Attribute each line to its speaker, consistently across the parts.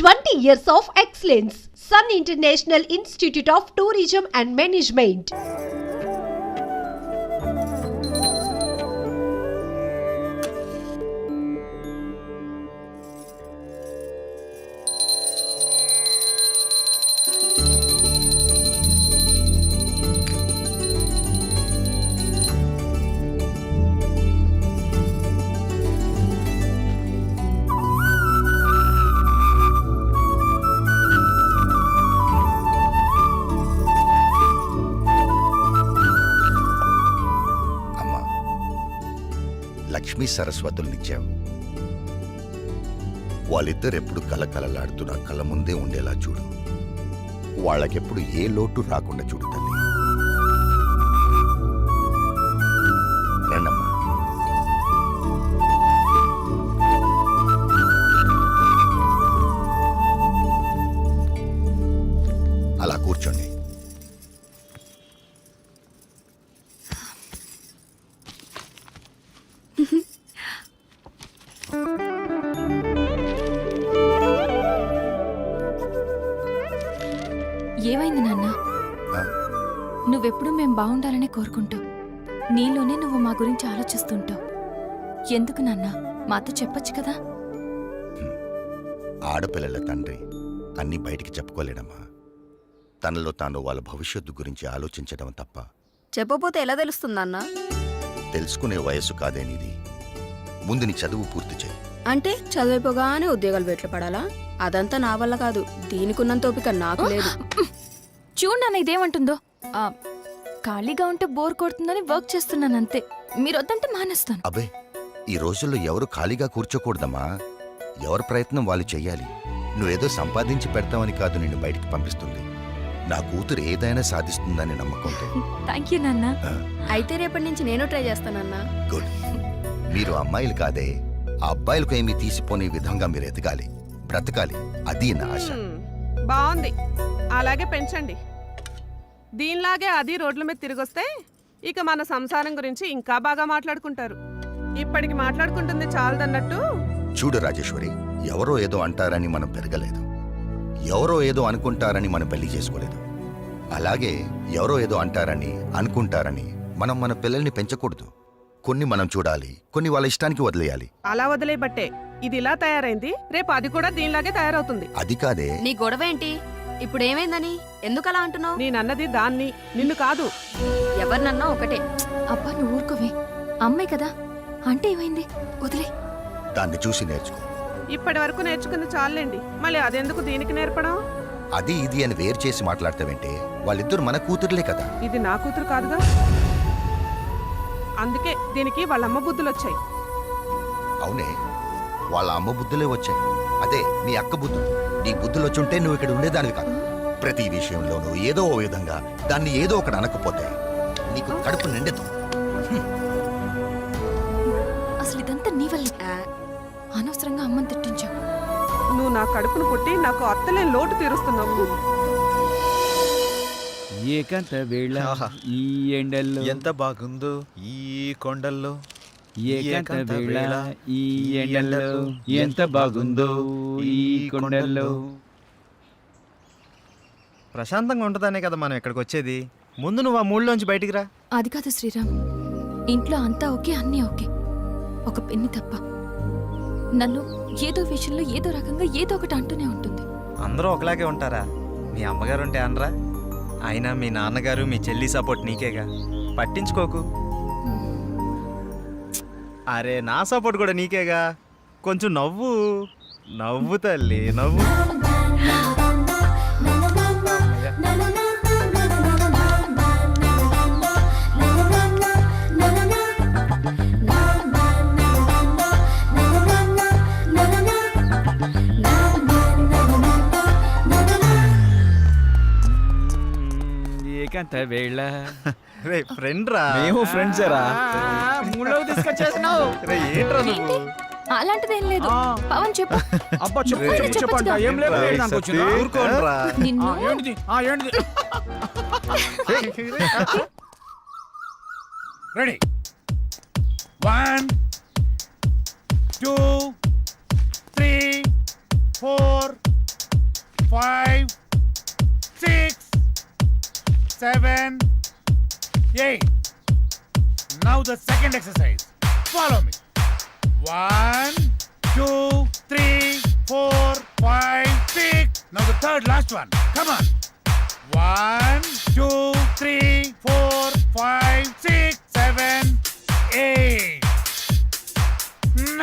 Speaker 1: 20 years of excellence. Sun International Institute of Tourism and Management.
Speaker 2: Lakshmi సరస్వతుల్నిచ్చావు. వాళ్ళిద్దరెప్పుడు కలకలలాడుతూ నా కళ్ళ ముందే ఉండేలా చూడు. వాళ్ళకెప్పుడు ఏ లోటు రాకుండా చూడు తల్లి. రండమ్మా. అలా కూర్చోండి.
Speaker 3: ఏమైంది నాన్న? నువ్వెప్పుడు మేం బాగుండాలని కోరుకుంటావు. నీలోనే నువ్వు మా గురించి ఆలోచిస్తుంటావు. ఎందుకు నాన్న? మాతో చెప్పొచ్చు కదా.
Speaker 2: ఆడపిల్లల తండ్రి అన్నీ బయటికి చెప్పుకోలేడమ్మా. తనలో తాను వాళ్ళ భవిష్యత్తు గురించి ఆలోచించడం తప్ప.
Speaker 4: చెప్పపోతే ఎలా తెలుస్తుందన్న?
Speaker 2: తెలుసుకునే వయస్సు కాదేనిది. ముందు నీ చదువు పూర్తి చేయి.
Speaker 4: అంటే చదివిపోగానే ఉద్యోగాలు వెట్లు పడాలా? అదంతా నా వల్ల కాదు. దీనికున్నంత ఓపిక నాకు లేదు.
Speaker 3: చూడు నాన్న ఇదేమంటుందో. ఖాళీగా ఉంటే బోర్ కొడుతుందని వర్క్ చేస్తున్నాను అంతే. మీరు వద్దంటే మానేస్తాను.
Speaker 2: అబ్బే, ఈ రోజుల్లో ఎవరు ఖాళీగా కూర్చోకూడదమ్మా. ఎవరి ప్రయత్నం వాళ్ళు చెయ్యాలి. నువ్వేదో సంపాదించి పెడతామని కాదు నిన్ను బయటికి పంపిస్తుంది. నా కూతురు ఏదైనా సాధిస్తుందని నమ్మకంతో.
Speaker 3: థ్యాంక్ యూ నాన్న.
Speaker 4: అయితే రేపటి నుంచి నేను ట్రై చేస్తానన్నా.
Speaker 2: గుడ్. మీరు అమ్మాయిలు కాదే, ఆ అబ్బాయిలకు ఏమీ తీసిపోనే విధంగా మీరు ఎదగాలి, బ్రతకాలి. అది నా ఆశ.
Speaker 5: బాగుంది, అలాగే పెంచండి. దీనిలాగే అది రోడ్ల మీద తిరిగొస్తే ఇక మన సంసారం గురించి ఇంకా బాగా మాట్లాడుకుంటారు. ఇప్పటికి మాట్లాడుకుంటుంది చాలదన్నట్టు.
Speaker 2: చూడు రాజేశ్వరి, ఎవరో ఏదో అంటారని మనం పెరగలేదు. ఎవరో ఏదో అనుకుంటారని మనం పెళ్లి చేసుకోలేదు. అలాగే ఎవరో ఏదో అంటారని అనుకుంటారని మనం మన పిల్లల్ని పెంచకూడదు. కొన్ని మనం చూడాలి, కొన్ని వాళ్ళ ఇష్టానికి వదిలేయాలి.
Speaker 5: అలా వదిలేబట్టే ఇది ఇలా తయారైంది. రేపు అది కూడా దీనిలాగే తయారవుతుంది.
Speaker 2: అది కాదే.
Speaker 4: నీ గొడవ ఏంటి? ఇప్పుడు ఏమైందని ఎందుకు అలా అంటున్నావు?
Speaker 5: నేనన్నది దాన్ని, నిన్ను కాదు.
Speaker 4: ఎవరినన్నా ఒకటే.
Speaker 3: అబ్బా నువ్వు ఊరుకోవే. అమ్మాయి కదా అంటే ఏమైంది, వదిలే.
Speaker 2: దాన్ని చూసి నేర్చుకో.
Speaker 5: ఇప్పటి వరకు నేర్చుకుంది చాలండి, మళ్ళీ అదెందుకు దీనికి నేర్పడం?
Speaker 2: అది ఇది అని వేరు చేసి మాట్లాడతావంటే వాళ్ళిద్దరు మన కూతురులే కదా.
Speaker 5: ఇది నా కూతురు కాదుగా. అందుకే దీనికి వాళ్ళ అమ్మ బుద్ధులు వచ్చాయి.
Speaker 2: అవునే, వాళ్ళ అమ్మ బుద్ధులే వచ్చాయి. అదే నీ అక్క బుద్ధులు. నీ బుద్ధులు వచ్చుంటే నువ్వు ఇక్కడ ఉండేదానివి కాదు. ప్రతి విషయంలోనూ ఏదో ఓ విధంగా దాన్ని ఏదో ఒకటి అనకపోతే నీకు కడుపు నిండదు.
Speaker 3: అసలు ఇదంతా నీ వల్ల. అనవసరంగా అమ్మని తిట్టించావు.
Speaker 5: నువ్వు నా కడుపును పుట్టి నాకు అత్తలేని లోటు తీరుస్తున్నావు.
Speaker 6: ఏకాంత వేళ ఈ ఎండల్లో
Speaker 7: ఎంత బాగుందో ఈ కొండల్లో.
Speaker 6: ఏకాంత వేళ ఈ ఎండల్లో ఎంత బాగుందో ఈ కొండల్లో.
Speaker 7: ప్రశాంతంగా ఉంటుందనే కదా మనం ఇక్కడికి వచ్చేది. ముందు నువ్వు ఆ మూడులోంచి బయటికి రా.
Speaker 3: అది కాదు శ్రీరామ్, ఇంట్లో అంతా ఓకే, అన్నీ ఓకే, ఒక పెన్ని తప్ప. నన్ను ఏదో విషయంలో ఏదో రకంగా ఏదో ఒకటి అంటూనే ఉంటుంది.
Speaker 7: అందరూ ఒకలాగే ఉంటారా? మీ అమ్మగారు ఉంటే అనరా? అయినా మీ నాన్నగారు మీ చెల్లి సపోర్ట్ నీకేగా, పట్టించుకోకు. అరే నా సపోర్ట్ కూడా నీకేగా. కొంచెం నవ్వు నవ్వు తల్లి, నవ్వు.
Speaker 6: ఏకాంత వేళ.
Speaker 7: రే ఫ్రెండ్ రా.
Speaker 6: మేము ఫ్రెండ్స్ రా. మూడోది తీసుకొచ్చేసినావు.
Speaker 7: రే ఏంట్రా నువ్వు?
Speaker 3: అలాంటిదేం లేదు. పవన్ చెప్పు.
Speaker 6: అబ్బా చెప్పండి. ఏం లేదు,
Speaker 7: ఊరుకోండ్రా.
Speaker 3: నిన్ను
Speaker 6: ready 1 2 3 4
Speaker 8: 5, 6, 7, 8. Now the second exercise. Follow me. 1, 2, 3, 4, 5, 6. Now the third last one. Come on. 1, 2, 3, 4, 5, 6, 7, 8,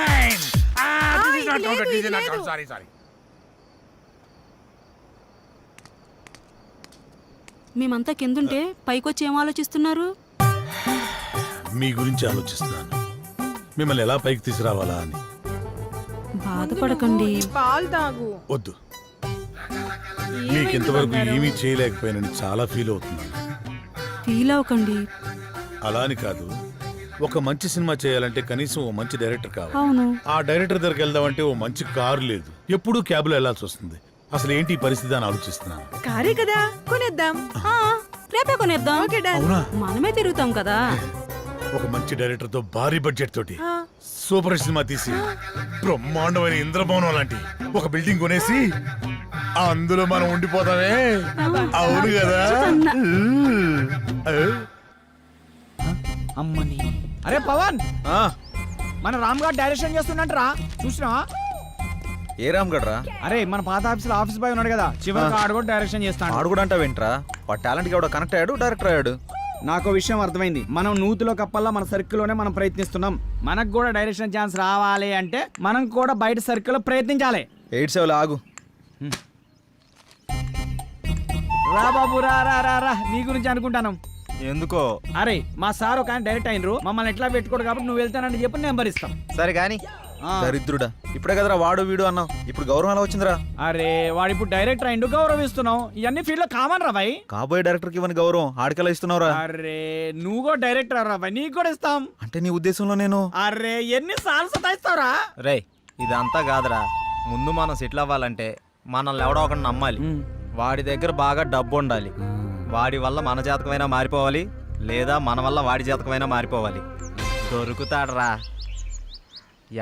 Speaker 8: 9. This is not counted. This is not counted. Sorry.
Speaker 4: మేమంతా కిందుంటే పైకొచ్చి ఏం ఆలోచిస్తున్నారు?
Speaker 8: మీ గురించి ఆలోచిస్తున్నాను. మిమ్మల్ని ఎలా పైకి తీసుకురావాలా అని.
Speaker 4: బాధపడకండి.
Speaker 5: పాలు తాగు.
Speaker 8: వద్దు. మీకు ఇంతవరకు ఏమీ చేయలేకపోయానని చాలా ఫీల్ అవుతున్నాను.
Speaker 4: ఫీల్ అవ్వకండి.
Speaker 8: అలా అని కాదు, ఒక మంచి సినిమా చేయాలంటే కనీసం ఓ మంచి డైరెక్టర్ కావాలి.
Speaker 4: అవును.
Speaker 8: ఆ డైరెక్టర్ దగ్గరికి వెళ్దామంటే ఓ మంచి కారు లేదు, ఎప్పుడూ క్యాబ్లో వెళ్లాల్సి వస్తుంది. అసలు ఏంటి ఈ పరిస్థితి అని ఆలోచిస్తున్నాను.
Speaker 5: కారే కదా, కొనేద్దాం.
Speaker 4: రేపే కొనేద్దాం.
Speaker 8: అవునా?
Speaker 4: మనమే తిరుగుతాం కదా.
Speaker 8: ఒక మంచి డైరెక్టర్ తో భారీ బడ్జెట్ తోటి సూపర్ సినిమా తీసి బ్రహ్మాండమైన ఇంద్రభవనం లాంటి ఒక బిల్డింగ్ కొనేసి అందులో మనం ఉండిపోతామే. అవును కదా?
Speaker 6: అమ్మని. అరే పవన్, మన రామ్ గారు డైరెక్షన్ చేస్తున్నట్రా, చూసినా?
Speaker 7: ఏ రామ్ గడ్రా?
Speaker 6: అరే మన పాత ఆఫీస్ బాయ్ ఉన్నాడు కదా, చివరికి ఆడు కూడా డైరెక్షన్ చేస్తాడు.
Speaker 7: ఆడు కూడా అంటావేంట్రా? వాడు టాలెంట్ కి ఎవడో కనెక్ట్ అయ్యాడు, డైరెక్టర్ అయ్యాడు.
Speaker 6: నాకు విషయం అర్థమైంది. మనం నూతిలో కప్పల్లా మన సర్కిల్లోనే మనం ప్రయత్నిస్తున్నాం. మనకు కూడా డైరెక్షన్ ఛాన్స్ రావాలి అంటే మనం కూడా బయట సర్కిల్లో ప్రయత్నించాలి.
Speaker 7: 8-7 ఆగు.
Speaker 6: రా బాబు, రా రా రా రా, నీ గురించి అనుకుంటాను.
Speaker 7: ఎందుకో?
Speaker 6: అరే మా సార్ ఒక ఆయన డైరెక్ట్ అయినరు, మమ్మల్ని ఎట్లా పెట్టుకోడు కాబట్టి నువ్వు వెళ్తానని చెప్పి నెంబర్ ఇస్తాం.
Speaker 7: సరే కానీ దరిద్రుడా, ఇప్పుడే కదరా వాడు వీడు అన్నావు, ఇప్పుడు గౌరవం ఎలా వచ్చిందిరా?
Speaker 6: అరే వాడు ఇప్పుడు డైరెక్టర్ అయిండు, గౌరవిస్తున్నావు. ఇవన్నీ ఫీల్డ్ లో కామన్ రా భాయ్.
Speaker 7: కాబోయే డైరెక్టర్ కి ఇవ్వని గౌరవం ఆడికెలా ఇస్తున్నావురా?
Speaker 6: అరే నువ్వు కూడా డైరెక్టర్ రా భాయ్, నీకు కూడా ఇస్తాం.
Speaker 7: అంటే నీ ఉద్దేశంలో నేను?
Speaker 6: అరే ఎన్ని సార్లు సతాయిస్తావురా?
Speaker 7: రే ఇదంతా కాదురా, ముందు మనం సెటిల్ అవ్వాలంటే మనల్ని ఎవడో ఒకటి నమ్మాలి. వాడి దగ్గర బాగా డబ్బు ఉండాలి. వాడి వల్ల మన జాతకమైనా మారిపోవాలి, లేదా మన వల్ల వాడి జాతకమైనా మారిపోవాలి. దొరుకుతాడు రా,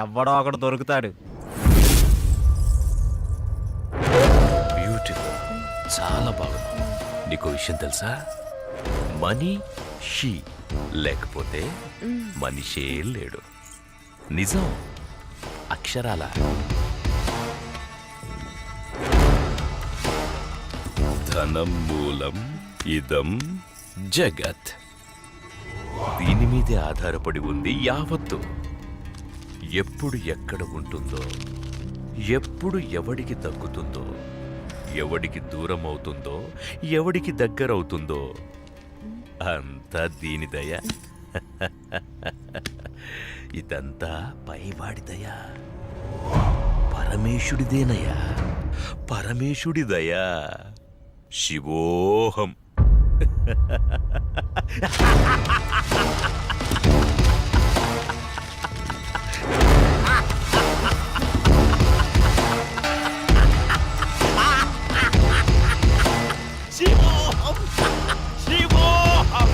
Speaker 7: ఎవడో ఒకడు దొరుకుతాడు.
Speaker 9: బ్యూటిఫుల్, చాలా బాగుంది. నీకు విషయం తెలుసా? మనీ షీ లేకపోతే మనిషే లేడు. నిజం, అక్షరాల. ధనం మూలం ఇదం జగత్. దీని మీదే ఆధారపడి ఉంది యావత్తు. ఎప్పుడు ఎక్కడ ఉంటుందో, ఎప్పుడు ఎవడికి తగ్గుతుందో, ఎవడికి దూరం అవుతుందో, ఎవడికి దగ్గరవుతుందో అంతా దీని దయ. ఇదంతా పైవాడి దయ, పరమేశుడిదేనయ్యా, పరమేశుడి దయ. శివోహం. శివోహం, శివోహం.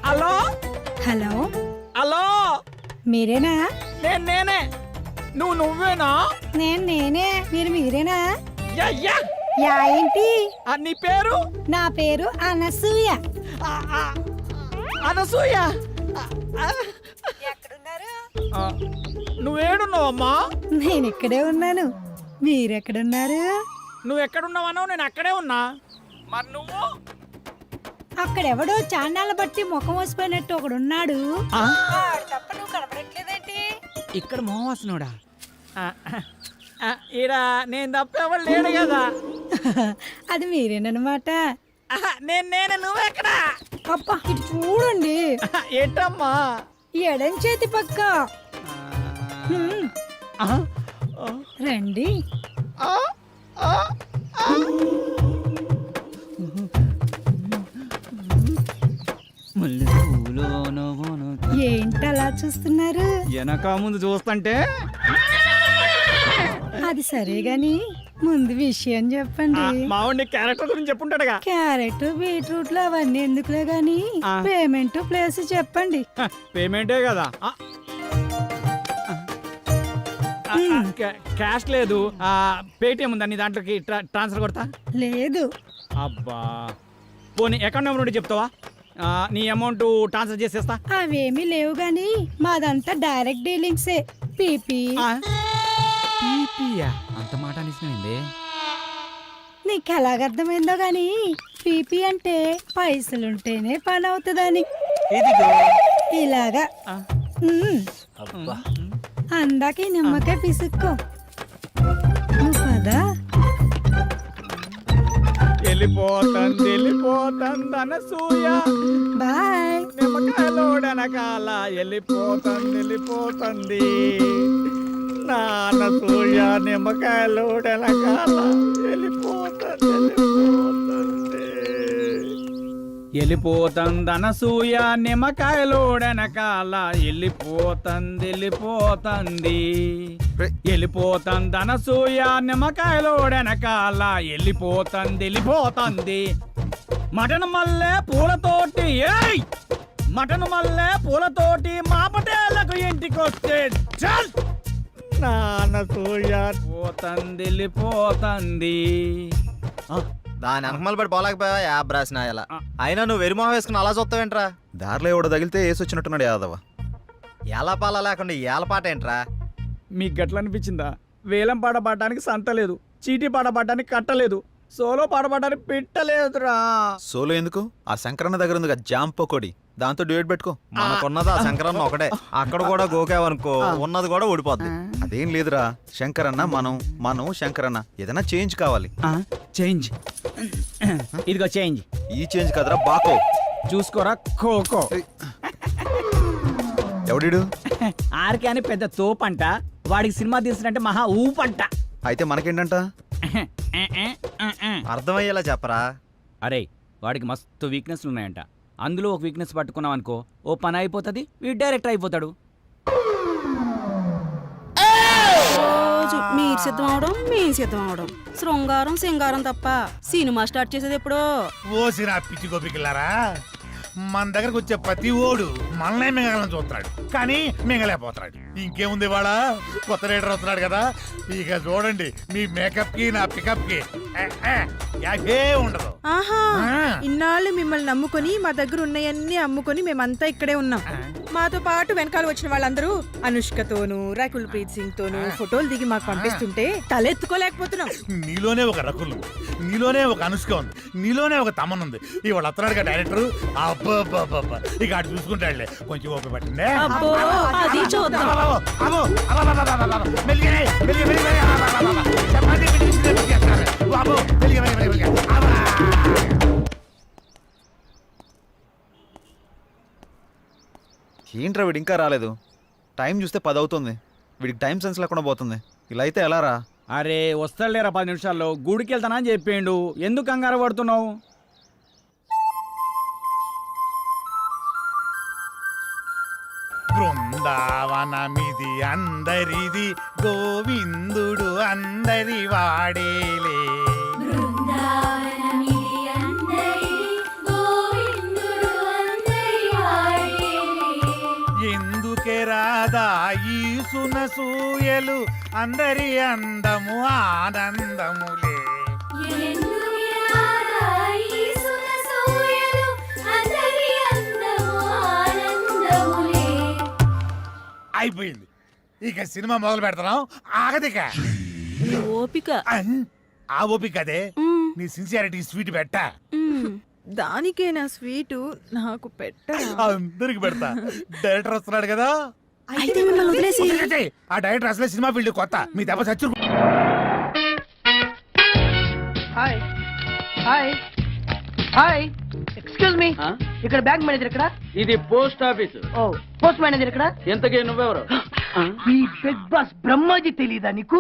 Speaker 6: హలో
Speaker 10: హలో,
Speaker 6: హలో,
Speaker 10: మీరేనా?
Speaker 6: నేనే. నువ్వేనా?
Speaker 10: నేనే. మీరేనా?
Speaker 6: Yeah yeah.
Speaker 10: యా ఏంటి?
Speaker 6: నీ పేరు?
Speaker 10: నా పేరు అనసూయ.
Speaker 6: అనసూయ.
Speaker 10: ఎక్కడున్నారు?
Speaker 6: నువ్వేడున్నావమ్మా?
Speaker 10: నేను ఇక్కడే ఉన్నాను. మీరెక్కడున్నారు?
Speaker 6: నువ్వు ఎక్కడున్నావన్నావు, నేను అక్కడే ఉన్నా. మరి నువ్వు?
Speaker 10: అక్కడెవడో చాన్నాళ్ళ బట్టి ముఖం వసిపోయినట్టు ఒకడున్నాడు. తప్ప నువ్వు కనపడట్లేదేంటి?
Speaker 6: ఇక్కడ మోహవాసనుడా? ఈడ నేను తప్ప ఎవరు లేడు కదా.
Speaker 10: అది మీరేనమాట.
Speaker 6: నేనే. నువ్వెక్కడా?
Speaker 10: అబ్బా ఇటు చూడండి.
Speaker 6: ఏంటమ్మా?
Speaker 10: ఎడం చేతి పక్క హ్మ్. రండి ఏంటలా చూస్తున్నారు?
Speaker 6: వెనక ముందు చూస్తుంటే
Speaker 10: అది సరే గాని ముందు విషయం చెప్పండి.
Speaker 6: మావాడిని క్యారెక్టర్ గురించి చెప్పుంటాడుగా.
Speaker 10: క్యారెట్ బీట్రూట్లు అవన్నీ ఎందుకులే గాని పేమెంట్ ప్లేస్ చెప్పండి.
Speaker 6: పేమెంటే కదా. క్యాష్ లేదు, పేటిఎం ఉందా నీ దాంట్లోకి ట్రాన్స్ఫర్ కొడతా?
Speaker 10: లేదు.
Speaker 6: అబ్బా పోనీ అకౌంట్ నెంబర్ ఉంటే చెప్తావా? నీ అమౌంట్ ట్రాన్స్ఫర్ చేసేస్తా.
Speaker 10: అవేమీ లేవు గాని మాదంతా డైరెక్ట్ డీలింగ్సే. పీపీ
Speaker 6: అంత మాట నిజమైంది.
Speaker 10: నీకు ఎలాగర్థమైందో గాని పీపీ అంటే పైసలుంటేనే పని అవుతుందని. ఇలాగా అందాక ఈ నిమ్మకాయ పిసుక్కో. నువ్వు పదా
Speaker 6: వెళ్ళిపోతుంది అనసూయ,
Speaker 10: బాయ్.
Speaker 6: నిమ్మకాయలోడనకాల వెళ్ళిపోతుంది నా అనసూయ, నిమ్మకాయలోడనకాల వెళ్ళిపోతుంది అనసూయ, నిమ్మకాయలోడనకాల వెళ్ళిపోతుంది అనసూయ, నిమ్మకాయలోడనకాల వెళ్ళిపోతుంది. మటన్ మల్లె పూలతోటి మటన్ మల్లె పూలతోటి మా పటేళ్లకు ఇంటికొస్తే చల్ నానసూయ వెళ్ళిపోతుంది.
Speaker 7: దాని అంకమలు పడి పోలేకపోయా యాబ్ రాసిన ఇలా. అయినా నువ్వు వెరిమోహం వేసుకుని అలా చూస్తావేంట్రా?
Speaker 11: దారిలో ఎవడో తగిలితే వేసొచ్చినట్టున్నాడు యాదవ.
Speaker 7: ఎలా పాల లేకుండా ఏల పాట ఏంట్రా?
Speaker 6: మీకు గట్ల అనిపించిందా? వేలం పాట పాడడానికి సంత లేదు, చీటీ పాట పాడడానికి కట్టలేదు, సోలో పాట పాడడానికి పెట్టలేదురా.
Speaker 11: సోలో ఎందుకు? ఆ శంకరన్న దగ్గర ఉంది జామ్ పకోడి, దాంతో డ్యూయట్ పెట్టుకో.
Speaker 7: మనకున్నది ఆ శంకరన్న ఒకటే, అక్కడ కూడా గోకావనుకో ఉన్నది కూడా ఊడిపోద్ది.
Speaker 11: అదేం లేదురా, శంకరన్న మనం శంకరన్న ఏదైనా చేంజ్ కావాలి.
Speaker 6: చేంజ్ ఇదిగో చేంజ్.
Speaker 11: ఈ చేంజ్ కదరా బాకో,
Speaker 6: చూసుకోరా ఖోఖో.
Speaker 11: ఎవడిడు?
Speaker 6: ఆర్కే అని పెద్ద తోపంట, వాడికి సినిమా తీసినట్టే మహా ఊపంట.
Speaker 11: అయితే మనకేంటంట?
Speaker 7: అర్థమయ్యేలా చెప్పరా.
Speaker 6: అరే వాడికి మస్తు వీక్నెస్లు ఉన్నాయంట, అందులో ఒక వీక్నెస్ పట్టుకున్నాం అనుకో ఓ పని అయిపోతుంది, వీడు డైరెక్టర్ అయిపోతాడు.
Speaker 4: రోజు మీరు సిద్ధం అవడం మేము సిద్ధం అవడం, శృంగారం సింగారం తప్ప సినిమా స్టార్ట్ చేసేది ఎప్పుడో.
Speaker 8: ఓసి నా పిచ్చి గోపికిల్లారా, మన దగ్గరకు వచ్చే ప్రతి ఓడు మనల్నే మింగలని చూస్తున్నాడు, కానీ మింగలేకపోతున్నాడు. ఇంకేముంది వాళ్ళ కొత్త రైడర్ వస్తున్నాడు కదా, ఇక చూడండి మీ మేకప్ కి నా పికప్ కి యాభే ఉండదు.
Speaker 12: ఆహా, ఇన్నాళ్ళు మిమ్మల్ని నమ్ముకొని మా దగ్గర ఉన్నాయన్నీ అమ్ముకొని మేమంతా ఇక్కడే ఉన్నాం. మాతో పాటు వెనకాల వచ్చిన వాళ్ళందరూ అనుష్కతోనూ రకుల్ ప్రీత్ సింగ్ తోనూ ఫోటోలు దిగి మాకు పంపిస్తుంటే తలెత్తుకోలేకపోతున్నాం.
Speaker 8: నీలోనే ఒక రకుల్, నీలోనే ఒక అనుష్క ఉంది, నీలోనే ఒక తమన్ ఉంది. ఇవాళ వస్తున్నాడు కదా డైరెక్టర్, అబ్బా ఇక అటు చూసుకుంటాడులే. కొంచెం ఓపిక పట్టిందే.
Speaker 11: ఏంట్రా వీడు ఇంకా రాలేదు? టైం చూస్తే 10 అవుతుంది, వీడికి టైం సెన్స్ లేకుండా పోతుంది. ఇలా అయితే ఎలా రా?
Speaker 6: అరే వస్తాడులేరా 10 నిమిషాల్లో, గుడికి వెళ్తానా అని చెప్పిండు, ఎందుకు కంగారు పడుతున్నావు?
Speaker 8: బృందావనమిది అందరిది, గోవిందుడు అందరి వాడేలే. ఎందుకే రాదా ఈ సునసూయలు, అందరి అందము ఆనందములే. అయిపోయింది, ఇక సినిమా మొదలు పెడతాం. ఆగదిక
Speaker 4: ఓపిక.
Speaker 8: ఆ ఓపిక అదే నీ సిన్సియారిటీ స్వీట్ పెట్టా.
Speaker 12: దానికే నా స్వీటు నాకు పెట్టరా?
Speaker 8: అందరికి పెడతా. డైరెక్టర్ వస్తున్నాడు కదా,
Speaker 4: అయితే మిమ్మల్ని వదిలేసి
Speaker 8: ఆ డైరెక్టర్ అసలే సినిమా ఫీల్డ్ కొత్త, మీ దెబ్బ చచ్చు.
Speaker 5: Hi hi hi
Speaker 12: excuse me, ఇక్కడ బ్యాంక్ మేనేజర్ ఇక్కడ.
Speaker 6: ఇది పోస్ట్ ఆఫీస్.
Speaker 12: ఓ, పోస్ట్ మేనేజర్ ఇక్కడ.
Speaker 6: ఎంతకీ నువ్వెవరు?
Speaker 12: ఈ బిగ్ బాస్ బ్రహ్మాజీ తెలీదా నీకు?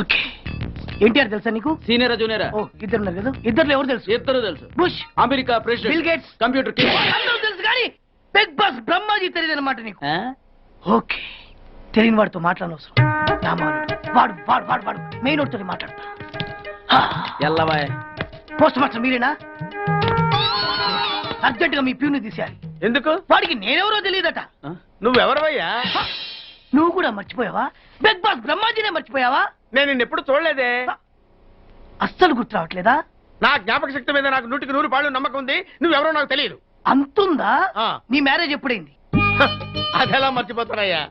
Speaker 12: ఓకే, ఎన్టీఆర్ తెలుసా నీకు?
Speaker 6: సీనియరా జూనియరా?
Speaker 12: ఓ, ఇద్దరు ఉన్నారు కదా, ఇద్దరు ఎవరు తెలుసు?
Speaker 6: ఇద్దరు తెలుసు.
Speaker 12: Bush,
Speaker 6: America president,
Speaker 12: bill gates,
Speaker 6: computer king.
Speaker 12: అందరూ తెలుసు కానీ బిగ్ బాస్ బ్రహ్మాజీ తెలియదు అనమాట నీకు. ఓకే, తెలియని వాడితో మాట్లాడనవసరం. నా మానుడు వాడు వాడు వాడు వాడు మెయిన్ వాడితో మాట్లాడతా.
Speaker 6: ఎల్లవాయ్.
Speaker 12: పోస్ట్ మాస్టర్ మీరేనా? అర్జెంట్ గా మీ ప్యూని తీసేయాలి.
Speaker 6: ఎందుకు?
Speaker 12: వాడికి నేనెవరో తెలియదట.
Speaker 6: నువ్వెవరవయ్యా?
Speaker 12: నువ్వు కూడా మర్చిపోయావా? బిగ్ బాస్ బ్రహ్మాజీనే మర్చిపోయావా?
Speaker 6: నేను నిన్నెప్పుడు చూడలేదే.
Speaker 12: అస్సలు గుర్తు రావట్లేదా?
Speaker 6: నా జ్ఞాపక శక్తి మీద నాకు 100కి 100 నమ్మకం ఉంది. నువ్వెవరో నాకు తెలియదు.
Speaker 12: అంతుందా? నీ మ్యారేజ్ ఎప్పుడైంది?
Speaker 6: అదెలా మర్చిపోతానయ్యా?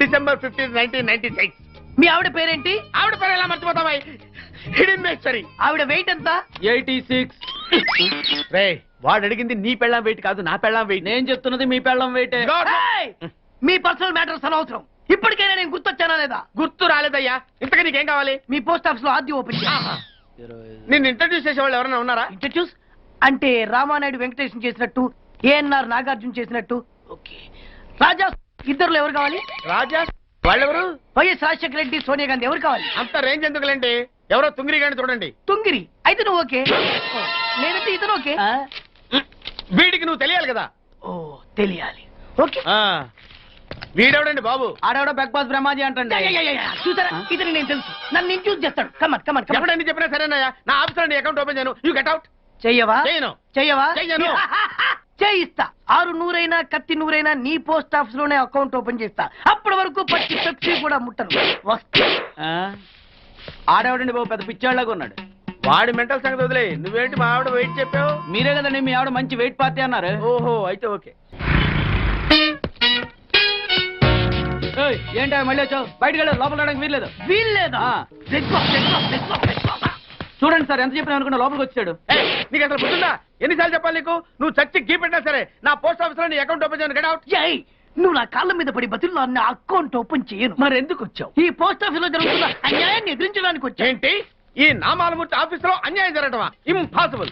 Speaker 6: డిసెంబర్ 15, 1996.
Speaker 12: మీ ఆవిడ పేరేంటి?
Speaker 6: ఆవిడ పేరు ఎలా మర్చిపోతావా? హిడింబేశ్వరి.
Speaker 12: ఆవిడ వెయిట్ ఎంత?
Speaker 6: 86. రే, వాడు అడిగింది నీ పెళ్ళాం వెయిట్ కాదు, నా పెళ్ళాం వెయిట్. నేను చెప్తున్నది మీ పెళ్ళాం వెయిట్.
Speaker 12: ఏయ్! మీ పర్సనల్ మ్యాటర్స్ అనవసరం. ఇప్పటికైనా నేను గుర్తొచ్చానా లేదా?
Speaker 6: గుర్తు రాలేదయ్యా. ఇంతగా నీకేం కావాలి?
Speaker 12: మీ పోస్ట్ ఆఫీస్ లో ఆద్యం ఓపెన్ చేయాలి.
Speaker 6: నిన్ను ఇంట్రడ్యూస్ చేసే వాళ్ళు ఎవరైనా ఉన్నారా?
Speaker 12: ఇంట్రడ్యూస్ అంటే రామానాయుడు వెంకటేశం చేసినట్టు, ఏఎన్ఆర్ నాగార్జున చేసినట్టు. ఓకే, రాజా ఇద్దరులో ఎవరు కావాలి?
Speaker 6: రాజా వాళ్ళెవరు?
Speaker 12: వైఎస్ రాజశేఖర రెడ్డి, సోనియా గాంధీ ఎవరు కావాలి?
Speaker 6: అంత రేంజ్ ఎందుకులేండి, ఎవరో తుంగిరి గాని చూడండి.
Speaker 12: తుంగిరి అయితే నువ్వు ఓకే, నేనైతే ఇతను ఓకే.
Speaker 6: వీడికి నువ్వు తెలియాలి కదా.
Speaker 12: ఓ, తెలియాలి. ఓకే,
Speaker 6: వీడెవడండి బాబు?
Speaker 12: ఆడవడ బిగ్ బాస్ బ్రహ్మాజీ అంటండి. చూసారా, ఇతను నేను తెలుసు. నన్ను నేను చూస్ చేస్తాడు. Come on come on come on.
Speaker 6: ఎవడని చెప్పినా సరేనయ్యా. నా ఆఫీస్ లో అకౌంట్ ఓపెన్ చేయను. You get out.
Speaker 12: చెయ్యవా?
Speaker 6: చేయను.
Speaker 12: చెయ్యవా?
Speaker 6: చెయ్యను.
Speaker 12: చేయిస్తా. 6 నూరైనా కత్తి నూరైనా నీ పోస్ట్ ఆఫీస్ లోనే అకౌంట్ ఓపెన్ చేస్తా. అప్పటి వరకు పచ్చి పెప్సీ కూడా ముట్టను. వస్తా.
Speaker 6: ఆడేవాడండి బాబు, పెద్ద పిచ్చాళ్ళగా ఉన్నాడు. వాడి మెంటల్ సంగతి వదిలే. నువ్వేంటి మా ఆవిడ వెయిట్ చెప్పావు? మీరే కదండి మీ ఆవిడ మంచి వెయిట్ పార్టీ అన్నారు. ఓహో, అయితే ఓకే. ఏంటో మళ్ళీ వచ్చావు? బయటకు వెళ్ళదు, లోపల రావడానికి వీల్లేదు.
Speaker 12: వీల్లేదా?
Speaker 6: చూడండి సార్, ఎంత చెప్పినా అనుకున్నా లోపలికి వచ్చాడు. నీకు అసలు గుర్తుందా? ఎన్నిసార్లు చెప్పాలి నీకు? నువ్వు చచ్చి గీ పెట్టినా సరే నా పోస్ట్ ఆఫీస్ లో నీ అకౌంట్ ఓపెన్ చేయను. Get out.
Speaker 12: నువ్వు నా కాళ్ళ మీద పడి బతుల్లో నా అకౌంట్ ఓపెన్ చేయను.
Speaker 6: మరి ఎందుకు వచ్చావు?
Speaker 12: ఈ పోస్ట్ ఆఫీస్ లో జరుగుతున్న అన్యాయాన్ని ఎదిరించడానికి వచ్చా.
Speaker 6: ఏంటి? ఈ నామాలమూర్తి ఆఫీస్ లో అన్యాయం జరగటమా? ఇంపాసిబుల్.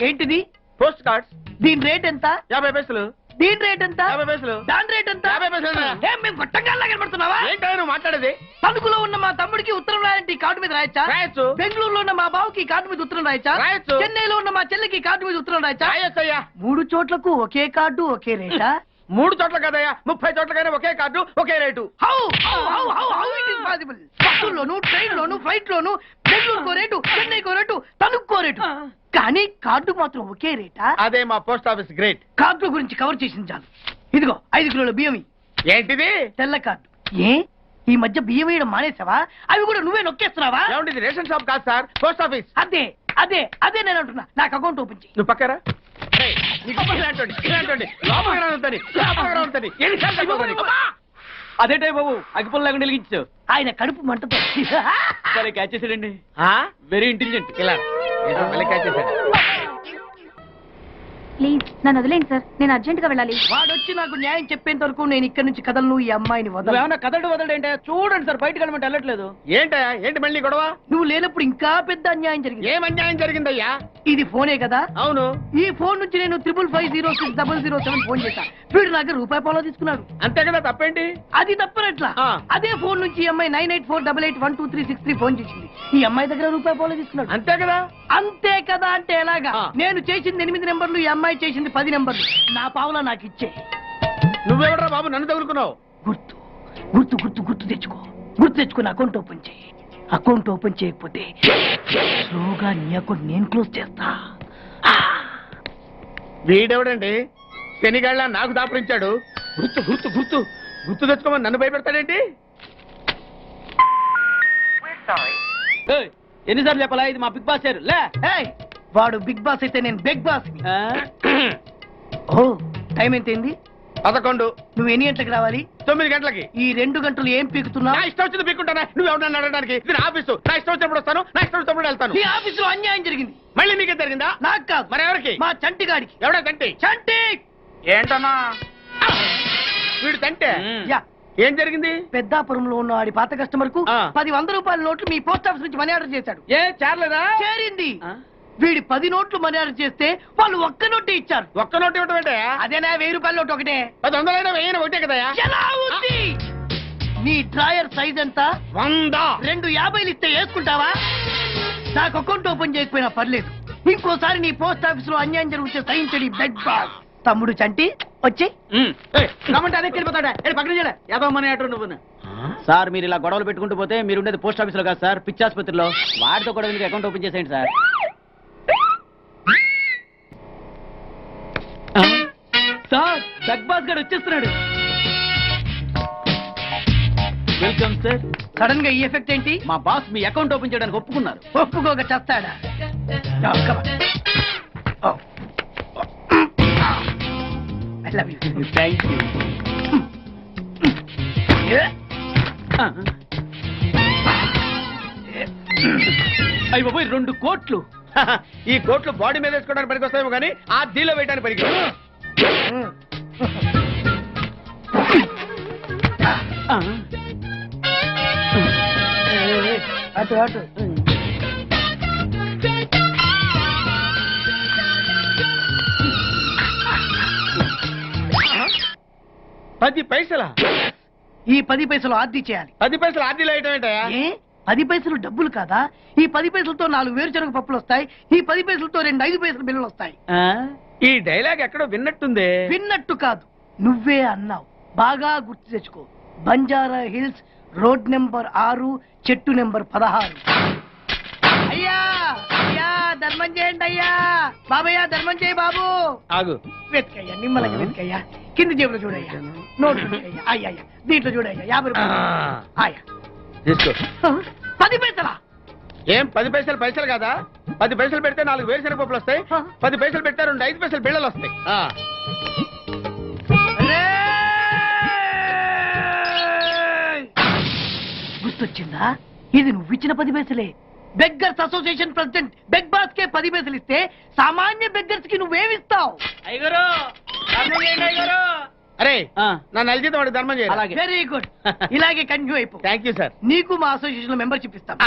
Speaker 12: ఏంటిది?
Speaker 6: Post cards.
Speaker 12: దీని రేట్ ఎంత?
Speaker 6: 50 పైసలు.
Speaker 12: దీని రేట్ ఎంత?
Speaker 6: 50 పైసలు.
Speaker 12: దాని రేట్ ఎంత?
Speaker 6: 50 పైసలు.
Speaker 12: మేము గొట్టంగా కనబడుతున్నావా?
Speaker 6: ఏంటో నువ్వు మాట్లాడేది?
Speaker 12: తణుకులో ఉన్న మా తమ్ముడికి ఉత్తరం రాయంటే కార్డు మీద రాయచ్చా?
Speaker 6: రాయొచ్చు.
Speaker 12: బెంగళూరులో ఉన్న మా బావుకి కార్డు మీద ఉత్తరం రాయచ్చా?
Speaker 6: రాయొచ్చు.
Speaker 12: చెన్నైలో ఉన్న మా చెల్లికి కార్డు మీద ఉత్తరం రాయచ్చా?
Speaker 6: రాయొచ్చయ్యా.
Speaker 12: 3 చోట్లకు ఒకే కార్డు ఒకే రేటా?
Speaker 6: 3 చోట్ల కదయ్యా, 30 చోట్లకైనా ఒకే కార్డు ఒకే రేటు.
Speaker 12: బస్సుల్లోను, ట్రైన్ లోను, ఫ్లైట్ లోను బెంగళూరుకో రేటు, చెన్నైకో రేటు, తణుక్కో రేటు. కానీ కార్డు మాత్రం ఒకే రేటా?
Speaker 6: అదే మా పోస్ట్ ఆఫీస్ గ్రేట్.
Speaker 12: కార్డు గురించి కవర్ చేసింది చాలు. ఇదిగో 5 కిలోల బియ్యం.
Speaker 6: ఏంటిది?
Speaker 12: తెల్ల కార్డు. ఏ ఈ మధ్య బియ్యం వేయడం మానేసావా? అవి కూడా నువ్వే నొక్కేస్తున్నావా?
Speaker 6: ఏమండి, ఇది రేషన్ షాప్ కాదు సార్, పోస్ట్ ఆఫీస్.
Speaker 12: అదే అదే అదే నేను అంటున్నా. నాకు అకౌంట్ ఓపెన్ చేయి.
Speaker 6: నువ్వు పక్కరా. అదేటే బాబు, అగ్గిపుల్ల లేకుండా వెలిగించావు.
Speaker 12: ఆయన కడుపు మంటతో
Speaker 6: సరే, క్యాచ్ చేసాడండి. Very intelligent. ఇలా క్యాచ్ చేశాడు.
Speaker 3: ప్లీజ్ నన్ను వదిలేండి సార్, నేను అర్జెంట్ గా వెళ్ళాలి.
Speaker 12: వాడొచ్చి నాకు న్యాయం చెప్పేంత వరకు నేను ఇక్కడ నుంచి కదలను. ఈ అమ్మాయిని వదలను.
Speaker 6: ఏమన్నా వదలడేంటే? చూడండి సార్, బయటకు వెళ్ళమంటే వెళ్ళట్లేదు. ఏంటి మళ్ళీ గొడవ?
Speaker 12: నువ్వు లేనప్పుడు ఇంకా పెద్ద అన్యాయం జరిగింది.
Speaker 6: ఏం అన్యాయం జరిగిందయ్యా?
Speaker 12: ఇది ఫోనే కదా?
Speaker 6: అవును.
Speaker 12: ఈ ఫోన్ నుంచి నేను 555060007 ఫోన్ చేశా. వీడు నాకు ₹1 తీసుకున్నాడు.
Speaker 6: అంతే కదా, తప్పేంటి?
Speaker 12: అది తప్పనట్లా. అదే ఫోన్ నుంచి ఈ అమ్మాయి 984888123363 ఫోన్ చేసింది. ఈ అమ్మాయి దగ్గర ₹1 తీసుకున్నాడు.
Speaker 6: అంతే కదా?
Speaker 12: అంతే కదా అంటే ఎలాగా? నేను చేసింది 8 నెంబర్లు, ఈ అమ్మాయి చేసింది 10 నెంబర్లు. నా పావులా నాకు ఇచ్చే.
Speaker 6: నువ్వెవడరా బాబు నన్ను తగులుకున్నావు?
Speaker 12: గుర్తు గుర్తు గుర్తు గుర్తు తెచ్చుకో. గుర్తు తెచ్చుకుని అకౌంట్ ఓపెన్ చేయి. అకౌంట్ ఓపెన్ చేయకపోతే స్లోగా నీ అకౌంట్ నేను క్లోజ్ చేస్తా.
Speaker 6: వీడెవడండి శనిగాళ్ళ నాకు దాపరించాడు? గుర్తు గుర్తు గుర్తు గుర్తు తెచ్చుకోమని నన్ను భయపెడతాడేంటి? ఎన్నిసార్లు చెప్పాలా? ఇది మా బిగ్ బాస్ సార్. లే,
Speaker 12: వాడు బిగ్ బాస్ అయితే నేను బిగ్ బాస్. ఓ, టైం ఎంతైంది?
Speaker 6: 11.
Speaker 12: నువ్వు ఎన్ని గంటలకు రావాలి?
Speaker 6: 9 గంటలకి.
Speaker 12: ఈ 2 గంటలు ఏం పీకుతున్నా?
Speaker 6: నా ఇష్టం వచ్చింది పీక్కుంటానా? నువ్వు ఎవరన్నా అడగడానికి? ఇది నా ఆఫీసు. నా ఇష్టం వచ్చినప్పుడు వస్తాను, నా ఇష్టం వచ్చినప్పుడు వెళ్తాను.
Speaker 12: ఈ ఆఫీసులో అన్యాయం జరిగింది.
Speaker 6: మళ్ళీ నీకే జరిగిందా?
Speaker 12: నాకు కాదు.
Speaker 6: మరి ఎవరికి?
Speaker 12: మా చంటి గాడికి.
Speaker 6: ఎవడా తంటి?
Speaker 12: చంటి
Speaker 6: ఏంటన్నా వీడు తంటే?
Speaker 12: యా,
Speaker 6: ఏం జరిగింది?
Speaker 12: పెద్దాపురంలో ఉన్న వాడి పాత కస్టమర్ కు 100 రూపాయల నోట్లు మీ పోస్ట్ ఆఫీస్ నుంచి మనీ ఆర్డర్ చేశాడు.
Speaker 6: ఏ చేరలేదా?
Speaker 12: చేరింది. వీడి 10 నోట్లు మనీ ఆర్డర్ చేస్తే వాళ్ళు ఒక్క నోటు ఇచ్చారు.
Speaker 6: ఒక్క నోటు ఇవ్వటం ఏంటే?
Speaker 12: అదేనా 1000 రూపాయల నోటు ఒకటే.
Speaker 6: 100 1000 ఒకటే కదా?
Speaker 12: ఎలా ఉంది? నీ డ్రాయర్ సైజ్ ఎంత?
Speaker 6: 100.
Speaker 12: 2 50 ఇస్తే వేసుకుంటావా? నాకు అకౌంట్ ఓపెన్ చేయకపోయినా పర్లేదు, ఇంకోసారి నీ పోస్ట్ ఆఫీస్ లో అన్యాయం జరిగితే సహించడి బెడ్ బాస్. తమ్ముడు చంటి వచ్చి రమ్మంటే అదే వెళ్ళిపోతాడా? పక్కన చేయడా యాదవ్ మనీ ఆర్డర్ నువ్వు.
Speaker 6: సార్ మీరు ఇలా గొడవలు పెట్టుకుంటూ పోతే మీరు ఉండేది పోస్ట్ ఆఫీస్ లో కాదు సార్, పిచ్చాసుపత్రిలో. వాటితో కూడా మీకు అకౌంట్ ఓపెన్ చేసేయండి సార్. సార్ బెగ్ బాస్ గారు వచ్చేస్తున్నాడు. Welcome sir.
Speaker 12: సడన్ గా ఈ ఎఫెక్ట్ ఏంటి?
Speaker 6: మా బాస్ మీ అకౌంట్ ఓపెన్ చేయడానికి ఒప్పుకున్నారు.
Speaker 12: ఒప్పుకోక చేస్తాడా?
Speaker 6: Thank you. అయ్యి బాబోయ్ 2 కోట్లు. ఈ కోట్లు బాడీ మీద వేసుకోవడానికి పనికి వస్తాయేమో కానీ ఆ డీలో వేయడానికి పనికి.
Speaker 12: అటు అటు
Speaker 6: 10 పైసలా?
Speaker 12: ఈ 10 పైసలు ఆర్డీ చేయాలి.
Speaker 6: 10 పైసలు ఆర్డీలో వేయటం ఏంటయా?
Speaker 12: ఏ 10 పైసలు డబ్బులు కాదా? ఈ 10 పైసలతో 4 వేరుశనగ పప్పులు వస్తాయి. ఈ 10 పైసలతో 2 5 పైసలు బిల్లులు వస్తాయి.
Speaker 6: ఈ డైలాగ్ ఎక్కడో విన్నట్టుంది.
Speaker 12: విన్నట్టు కాదు, నువ్వే అన్నావు. బాగా గుర్తు తెచ్చుకో. బంజారా హిల్స్, రోడ్ నెంబర్ 6, చెట్టు నెంబర్ 16. అయ్యా అయ్యా ధర్మం చేయండి అయ్యా. బాబయ్యా ధర్మం చేయి బాబు.
Speaker 6: ఆగు.
Speaker 12: వెతుకయ్యా, నిమ్మలంగా వెతుకయ్యా. కింది జేబులో చూడయ్యా, నోట్లు చూడయ్యా. అయ్యా దీంట్లో చూడయ్యా 50 రూపాయలు. అయ్యా
Speaker 6: తీసుకో.
Speaker 12: 10 పైసలా?
Speaker 6: ఏం 10 పైసలు పైసలు కాదా? 10 పైసలు పెడితే 4 వేరుశనగ పప్పులు వస్తాయి. 10 పైసలు పెడితే 2 5 పైసలు బిళ్ళలు వస్తాయి.
Speaker 12: గుర్తొచ్చిందా? ఇది నువ్వు ఇచ్చిన 10 పైసలే. Beggars association president beg boss కే 10 పైసలు ఇస్తే సామాన్య బెగ్గర్స్ కి నువ్వేమిస్తావు?
Speaker 6: అరే నా నెల జీతం వాడికి ధర్మం చేయాలి.
Speaker 12: Very good. ఇలాగే కంటిన్యూ అయిపో.
Speaker 6: Thank you sir.
Speaker 12: నీకు మా అసోసియేషన్ లో మెంబర్షిప్ ఇస్తాం.